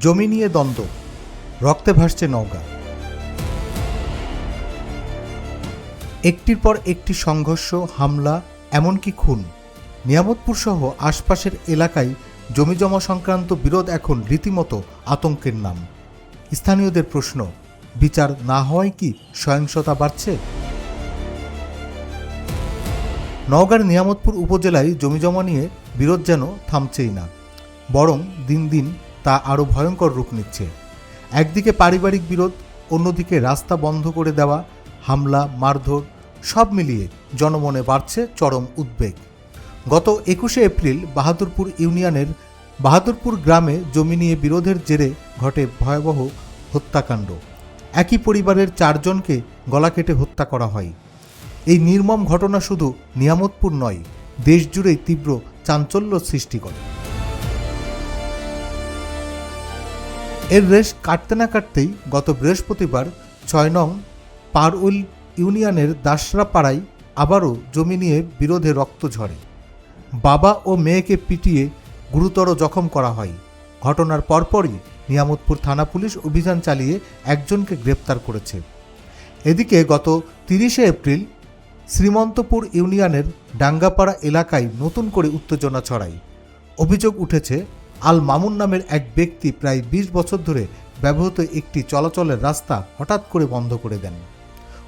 জমি নিয়ে দ্বন্দ্ব, রক্তে ভাসছে নওগাঁ। একটির পর একটি সংঘর্ষ, হামলা, এমনকি খুন। নিয়ামতপুর সহ আশপাশের এলাকায় জমিজমা সংক্রান্ত বিরোধ এখন রীতিমতো আতঙ্কের নাম। স্থানীয়দের প্রশ্ন, বিচার না হওয়ায় কি সহিংসতা বাড়ছে? নওগাঁর নিয়ামতপুর উপজেলায় জমিজমা নিয়ে বিরোধ যেন থামছেই না, বরং দিন দিন তা আরও ভয়ঙ্কর রূপ নিচ্ছে। একদিকে পারিবারিক বিরোধ, অন্যদিকে রাস্তা বন্ধ করে দেওয়া, হামলা, মারধর, সব মিলিয়ে জনমনে বাড়ছে চরম উদ্বেগ। গত 21শে এপ্রিল বাহাদুরপুর ইউনিয়নের বাহাদুরপুর গ্রামে জমি নিয়ে বিরোধের জেরে ঘটে ভয়াবহ হত্যাকাণ্ড। একই পরিবারের 4 জনকে গলা কেটে হত্যা করা হয়। এই নির্মম ঘটনা শুধু নিয়ামতপুর নয়, দেশজুড়েই তীব্র চাঞ্চল্য সৃষ্টি করে। এর রেশ কাটতে না কাটতেই গত বৃহস্পতিবার 6 নং পারউল ইউনিয়নের দাসরা পাড়ায় আবারও জমি নিয়ে বিরোধে রক্ত ঝরে। বাবা ও মেয়েকে পিটিয়ে গুরুতর জখম করা হয়। ঘটনার পরপরই নিয়ামতপুর থানা পুলিশ অভিযান চালিয়ে একজনকে গ্রেপ্তার করেছে। এদিকে গত 30শে এপ্রিল শ্রীমন্তপুর ইউনিয়নের ডাঙ্গাপাড়া এলাকায় নতুন করে উত্তেজনা ছড়ায়। অভিযোগ উঠেছে, আল মামুন নামের এক ব্যক্তি প্রায় 20 বছর ধরে ব্যবহৃত একটি চলাচলের রাস্তা হঠাৎ করে বন্ধ করে দেন।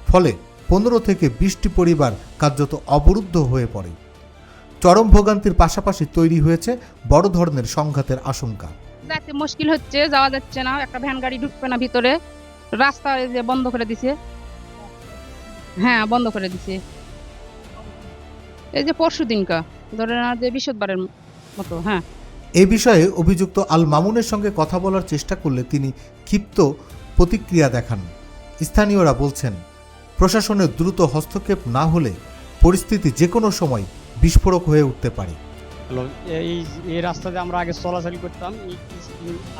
ফলে 15 থেকে 20টি পরিবার কার্যত অবরুদ্ধ হয়ে পড়ে। চরম ভোগান্তির পাশাপাশি তৈরি হয়েছে বড় ধরনের সংঘাতের আশঙ্কা। যাইতে মুশকিল হচ্ছে, যাওয়া যাচ্ছে না, একটা ভ্যান গাড়ি ঢুকবে না ভিতরে, রাস্তা যে বন্ধ করে দিছে। হ্যাঁ, বন্ধ করে দিছে। এই যে পরশু দিনকা ধরে না, যে বৃহস্পতিবারের মতো। হ্যাঁ, এ বিষয়ে অভিযুক্ত আল মামুনের সঙ্গে কথা বলার চেষ্টা করলে তিনি ক্ষিপ্ত প্রতিক্রিয়া দেখান। স্থানীয়রা বলছেন, প্রশাসনের দ্রুত হস্তক্ষেপ না হলে পরিস্থিতি যে কোনো সময় বিস্ফোরক হয়ে উঠতে পারে। এই রাস্তাতে আমরা আগে চলাচল করতাম,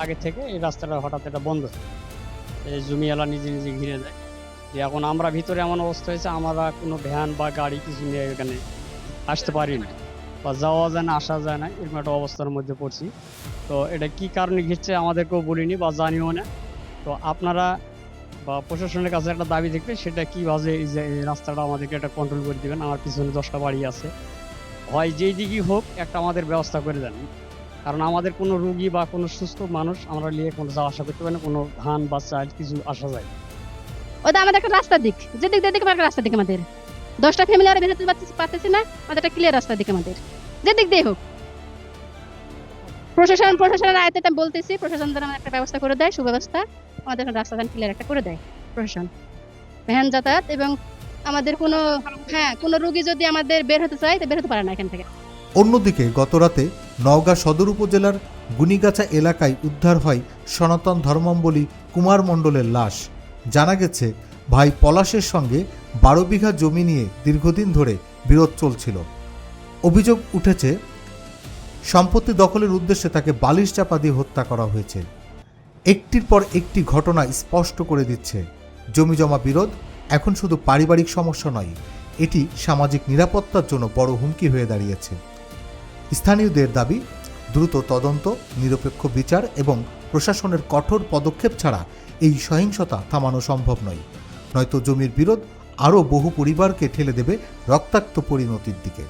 আগে থেকে এই রাস্তাটা হঠাৎ এটা বন্ধ, এই জমিওয়ালা নিজে নিজে ঘিরে যায়। এখন আমরা ভিতরে এমন অবস্থা হয়েছে, আমরা কোনো ভ্যান বা গাড়ি কিছু নিয়ে এখানে আসতে পারি না, বা যাওয়া যায় না, আসা যায় না, এরকম একটা অবস্থার মধ্যে পড়ছি। তো এটা কি কারণে ঘিরছে আমাদেরকেও বলিনি বা জানিও না। তো আপনারা বা প্রশাসনের কাছে একটা দাবি দেখবে, সেটা কীভাবে এই রাস্তাটা আমাদেরকে একটা কন্ট্রোল করে দেবেন। আমার পিছনে 10টা বাড়ি আছে, হয় যেই দিকই হোক একটা আমাদের ব্যবস্থা করে দেন। কারণ আমাদের কোনো রুগী বা কোনো সুস্থ মানুষ আমরা নিয়ে কোনো যাওয়া আসা করতে পারি না, কোনো ধান বা চাল কিছু আসা যায়। ওটা আমাদের একটা রাস্তার দিক, যেদিক যেদিকে একটা রাস্তার দিকে আমাদের 10টা ফ্যামিলি আর বেরোতে পারতেছি না, আমাদের একটা ক্লিয়ার রাস্তার দিকে আমাদের যেদিক দিয়ে হোক। প্রশাসনের আয়তে বলতেছি, প্রশাসন যেন একটা ব্যবস্থা করে দেয়, সুব্যবস্থা, আমাদের রাস্তা ক্লিয়ার একটা করে দেয় প্রশাসন, ভ্যান যাতায়াত। এবং আমাদের কোনো রোগী যদি আমাদের বের হতে চায়, তো বের হতে পারে না এখান থেকে। অন্যদিকে গতরাতে নওগাঁ সদর উপজেলার গুনিগাছা এলাকায় উদ্ধার হয় সনাতন ধর্মাবলম্বী কুমার মণ্ডলের লাশ। জানা গেছে, ভাই পলাশের সঙ্গে 12 বিঘা জমি নিয়ে দীর্ঘদিন ধরে বিরোধ চলছিল। অভিযোগ উঠেছে, সম্পত্তি দখলের উদ্দেশ্যে তাকে বালিশ চাপা দিয়ে হত্যা করা হয়েছে। একটির পর একটি ঘটনা স্পষ্ট করে দিচ্ছে, জমিজমা বিরোধ এখন শুধু পারিবারিক সমস্যা নয়, এটি সামাজিক নিরাপত্তার জন্য বড় হুমকি হয়ে দাঁড়িয়েছে। স্থানীয়দের দাবি, দ্রুত তদন্ত, নিরপেক্ষ বিচার এবং প্রশাসনের কঠোর পদক্ষেপ ছাড়া এই সহিংসতা থামানো সম্ভব নয়, নয়তো জমির বিরোধ আরও বহু পরিবারকে ঠেলে দেবে রক্তাক্ত পরিণতির দিকে।